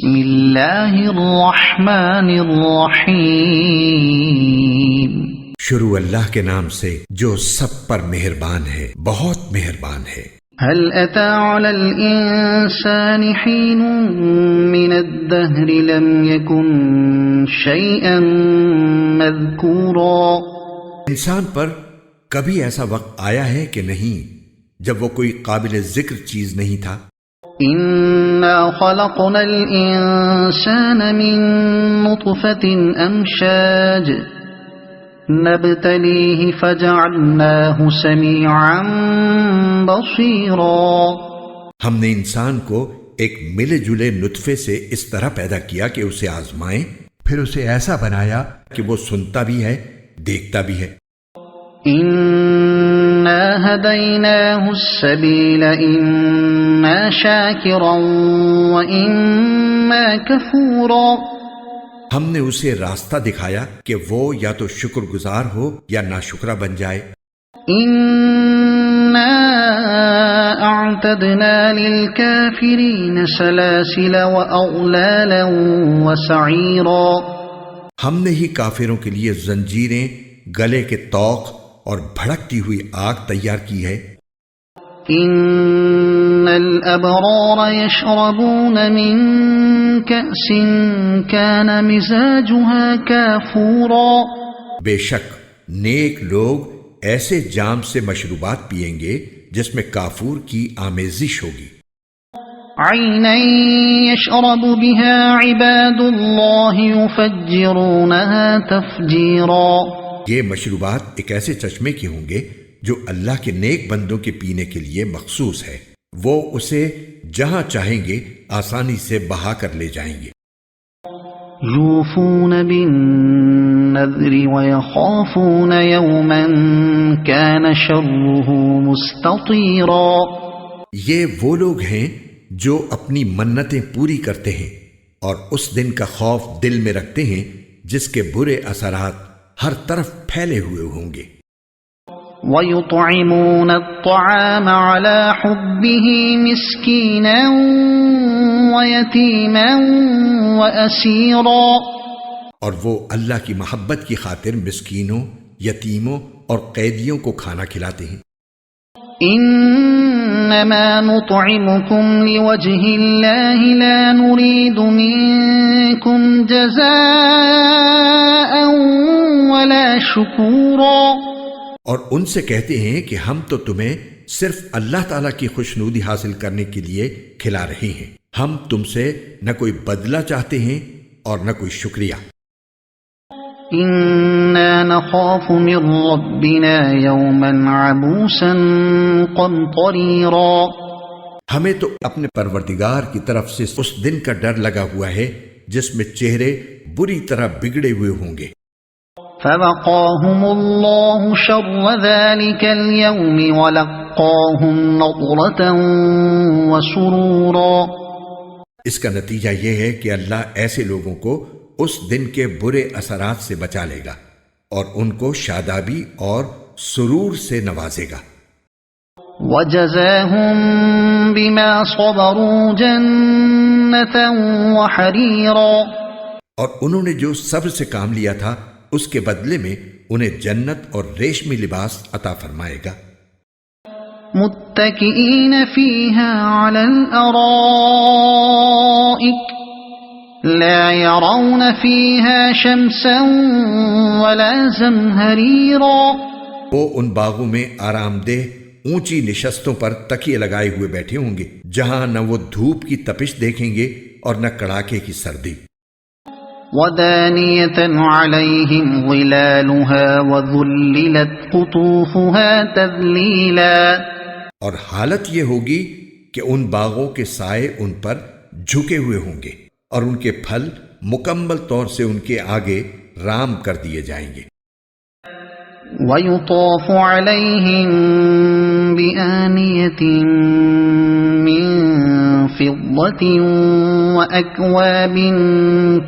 بسم اللہ الرحمن الرحیم۔ شروع اللہ کے نام سے جو سب پر مہربان ہے، بہت مہربان ہے۔ هل أتى على الإنسان حين من الدهر لم يكن شيئا مذكورا۔ انسان پر کبھی ایسا وقت آیا ہے کہ نہیں جب وہ کوئی قابل ذکر چیز نہیں تھا؟ إنا خلقنا الإنسان من نطفة أمشاج نبتليه فجعلناه سميعا بصيرا۔ ہم نے انسان کو ایک ملے جلے نطفے سے اس طرح پیدا کیا کہ اسے آزمائیں، پھر اسے ایسا بنایا کہ وہ سنتا بھی ہے، دیکھتا بھی ہے۔ إنا هديناه السبيل إما شاكرا وإما كفورا۔ ہم نے اسے راستہ دکھایا کہ وہ یا تو شکر گزار ہو یا ناشکرہ بن جائے۔ إنا أعتدنا للكافرين سلاسل وأغلالا وسعيرا۔ ہم نے ہی کافروں کے لیے زنجیریں، گلے کے طوق اور بھڑکتی ہوئی آگ تیار کی ہے۔ إن الأبرار يشربون من كأس كان مزاجها كافورا۔ بے شک نیک لوگ ایسے جام سے مشروبات پیئیں گے جس میں کافور کی آمیزش ہوگی۔ عينا يشرب بها عباد الله يفجرونها تفجيرا۔ یہ مشروبات ایک ایسے چشمے کے ہوں گے جو اللہ کے نیک بندوں کے پینے کے لیے مخصوص ہے، وہ اسے جہاں چاہیں گے آسانی سے بہا کر لے جائیں گے۔ يوفون بالنذر ويخافون يوما كان شره مستطيرا۔ یہ وہ لوگ ہیں جو اپنی منتیں پوری کرتے ہیں اور اس دن کا خوف دل میں رکھتے ہیں جس کے برے اثرات ہر طرف پھیلے ہوئے ہوں گے۔ وَيُطْعِمُونَ الطَّعَامَ عَلَى حُبِّهِ مِسْكِينًا وَيَتِيمًا وَأَسِيرًا۔ اور وہ اللہ کی محبت کی خاطر مسکینوں، یتیموں اور قیدیوں کو کھانا کھلاتے ہیں۔ إِنَّمَا نُطْعِمُكُمْ لِوَجْهِ اللَّهِ لَا نُرِيدُ مِنكُمْ جَزَاءً وَلَا شُكُورًا۔ اور ان سے کہتے ہیں کہ ہم تو تمہیں صرف اللہ تعالیٰ کی خوشنودی حاصل کرنے کے لیے کھلا رہے ہیں، ہم تم سے نہ کوئی بدلہ چاہتے ہیں اور نہ کوئی شکریہ۔ إِنَّا نَخَافُ مِن رَّبِّنَا يَوْمًا عَبُوسًا قَمْطَرِيرًا۔ ہمیں تو اپنے پروردگار کی طرف سے اس دن کا ڈر لگا ہوا ہے جس میں چہرے بری طرح بگڑے ہوئے ہوں گے۔ فَوَقَاهُمُ اللَّهُ شَرَّ ذَلِكَ الْيَوْمِ وَلَقَّاهُمْ نَضْرَةً وَسُرُورًا۔ اس کا نتیجہ یہ ہے کہ اللہ ایسے لوگوں کو اس دن کے برے اثرات سے بچا لے گا اور ان کو شادابی اور سرور سے نوازے گا۔ وَجَزَاهُمْ بِمَا صَبَرُوا جَنَّةً وَحَرِيرًا۔ اور انہوں نے جو صبر سے کام لیا تھا اس کے بدلے میں انہیں جنت اور ریشمی لباس عطا فرمائے گا۔ متکئین فیہا علی الارائک لا یرون فیہا شمسا ولا زمہریرا۔ وہ ان باغوں میں آرام دہ اونچی نشستوں پر تکیے لگائے ہوئے بیٹھے ہوں گے جہاں نہ وہ دھوپ کی تپش دیکھیں گے اور نہ کڑاکے کی سردی۔ وَدَانِيَةً عَلَيْهِمْ ظِلَالُهَا وَذُلِّلَتْ قُطُوفُهَا تَذْلِيلًا۔ اور حالت یہ ہوگی کہ ان باغوں کے سائے ان پر جھکے ہوئے ہوں گے اور ان کے پھل مکمل طور سے ان کے آگے رام کر دیے جائیں گے۔ وَيُطَافُ عَلَيْهِمْ بِآنِيَةٍ مِّن فِضَّةٍ وَأَكْوَابٍ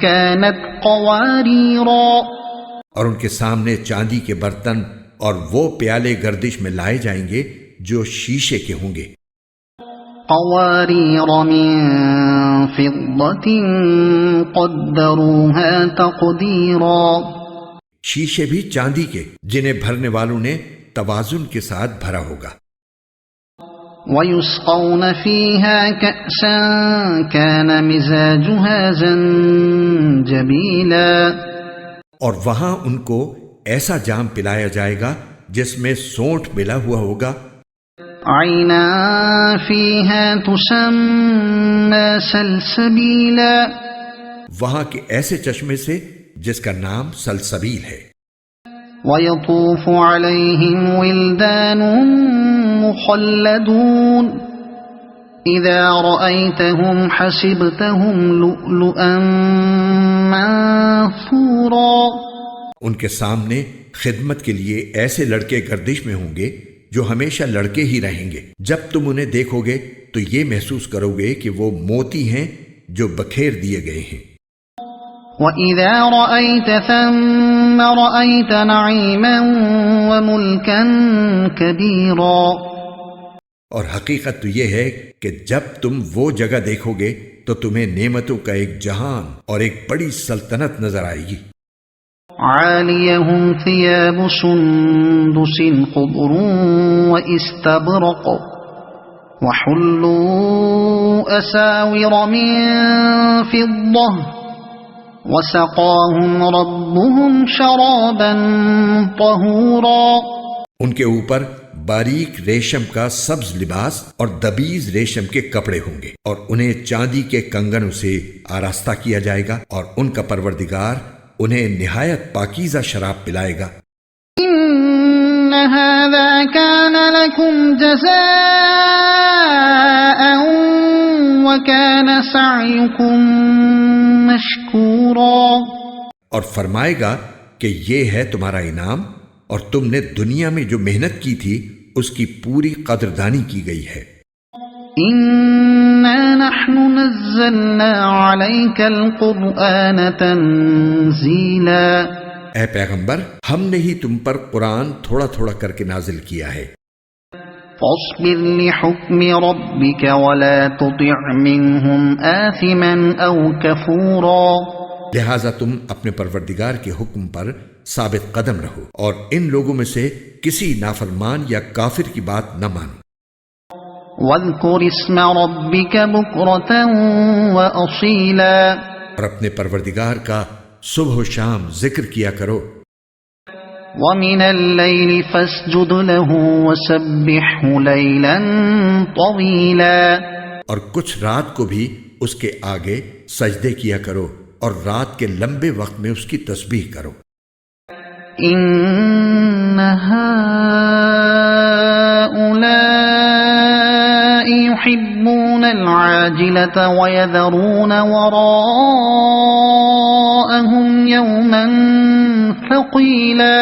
كَانَتْ قَوَارِيرًا۔ اور ان کے سامنے چاندی کے برتن اور وہ پیالے گردش میں لائے جائیں گے جو شیشے کے ہوں گے۔ قوارير من فضة قدروها تقديرا شیشے بھی چاندی کے جنہیں بھرنے والوں نے توازن کے ساتھ بھرا ہوگا. وَيُسْقَوْنَ فِيهَا كَأْسًا كَانَ مِزَاجُهَا زَنْجَبِيلًا اور وہاں ان کو ایسا جام پلایا جائے گا جس میں سونٹھ ملا ہوا ہوگا. عَيْنًا فِيهَا تُسَمَّى سَلْسَبِيلًا وہاں کے ایسے چشمے سے جس کا نام سلسبیل ہے. وَيَطُوفُ عَلَيْهِمْ وِلْدَانٌ مُخَلَّدُونَ إِذَا رَأَيْتَهُمْ حَسِبْتَهُمْ لُؤْلُؤًا مَّنثُورًا ان کے سامنے خدمت کے لیے ایسے لڑکے گردش میں ہوں گے جو ہمیشہ لڑکے ہی رہیں گے. جب تم انہیں دیکھو گے تو یہ محسوس کرو گے کہ وہ موتی ہیں جو بکھیر دیے گئے ہیں. وَإِذَا رَأَيْتَ ثَمَّ رَأَيْتَ نَعِيمًا وَمُلْكًا كَبِيرًا اور حقیقت تو یہ ہے کہ جب تم وہ جگہ دیکھو گے تو تمہیں نعمتوں کا ایک جہان اور ایک بڑی سلطنت نظر آئے گی. عَالِيَهُمْ ثِيَابُ سُندُسٍ خُضْرٌ وَإِسْتَبْرَقٌ وَحُلُّوا أَسَاوِرَ مِن فِضَّةٍ وَسَقَاهُمْ رَبُّهُمْ شَرَابًا طَهُورًا ان کے اوپر باریک ریشم کا سبز لباس اور دبیز ریشم کے کپڑے ہوں گے اور انہیں چاندی کے کنگنوں سے آراستہ کیا جائے گا اور ان کا پروردگار انہیں نہایت پاکیزہ شراب پلائے گا. إِنَّ هَذَا كَانَ لَكُمْ جَزَاءً وَكَانَ سَعْيُكُمْ مَشْكُورًا اور فرمائے گا کہ یہ ہے تمہارا انعام اور تم نے دنیا میں جو محنت کی تھی اس کی پوری قدردانی کی گئی ہے. إِنَّا نَحْنُ نَزَّلْنَا عَلَيْكَ الْقُرْآنَ تَنزِيلًا اے پیغمبر ہم نے ہی تم پر قرآن تھوڑا تھوڑا کر کے نازل کیا ہے. فاصبر لحكم ربك ولا تطع منهم آثما أو كفورا لہذا تم اپنے پروردگار کے حکم پر ثابت قدم رہو اور ان لوگوں میں سے کسی نافرمان یا کافر کی بات نہ مانو. واذكر اسم ربك بكرة وأصيلا اور اپنے پروردگار کا صبح و شام ذکر کیا کرو. ومن الليل فاسجد له وسبحه ليلا طويلا اور کچھ رات کو بھی اس کے آگے سجدے کیا کرو اور رات کے لمبے وقت میں اس کی تسبیح کرو. إن هؤلاء يحبون العاجلة ويذرون وراءهم يوما ثقيلا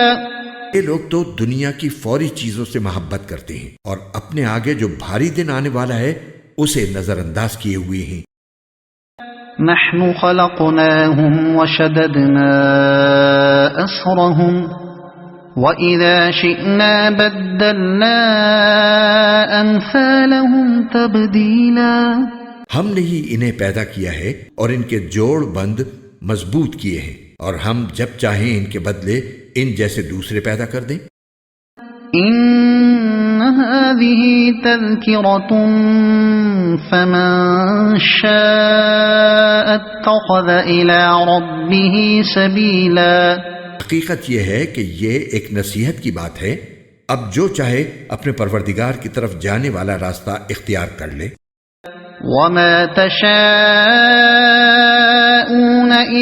یہ لوگ تو دنیا کی فوری چیزوں سے محبت کرتے ہیں اور اپنے آگے جو بھاری دن آنے والا ہے اسے نظر انداز کیے ہوئے ہیں. نحن خلقناهم وشددنا أسرهم وإذا شئنا بدلنا أمثالهم تبديلا ہم نے ہی انہیں پیدا کیا ہے اور ان کے جوڑ بند مضبوط کیے ہیں اور ہم جب چاہیں ان کے بدلے ان جیسے دوسرے پیدا کر دیں. إن هذه تذكرة فمن شاء اتخذ إلى ربه سبيلا حقیقت یہ ہے کہ یہ ایک نصیحت کی بات ہے. اب جو چاہے اپنے پروردگار کی طرف جانے والا راستہ اختیار کر لے. وما تشاءون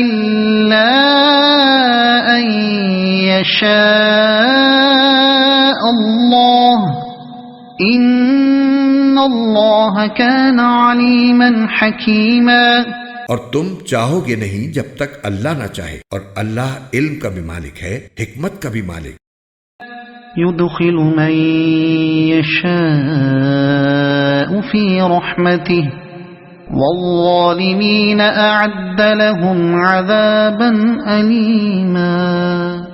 إلا أن يشاء الله إن الله كان عليما حكيما اور تم چاہو گے نہیں جب تک اللہ نہ چاہے اور اللہ علم کا بھی مالک ہے حکمت کا بھی مالک. يدخل من يشاء في رحمته والظالمين أعد لهم عذابا أليما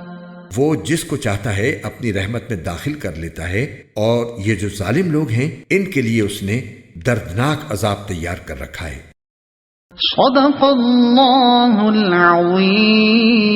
وہ جس کو چاہتا ہے اپنی رحمت میں داخل کر لیتا ہے اور یہ جو ظالم لوگ ہیں ان کے لیے اس نے دردناک عذاب تیار کر رکھا ہے. صدق اللہ العظیم.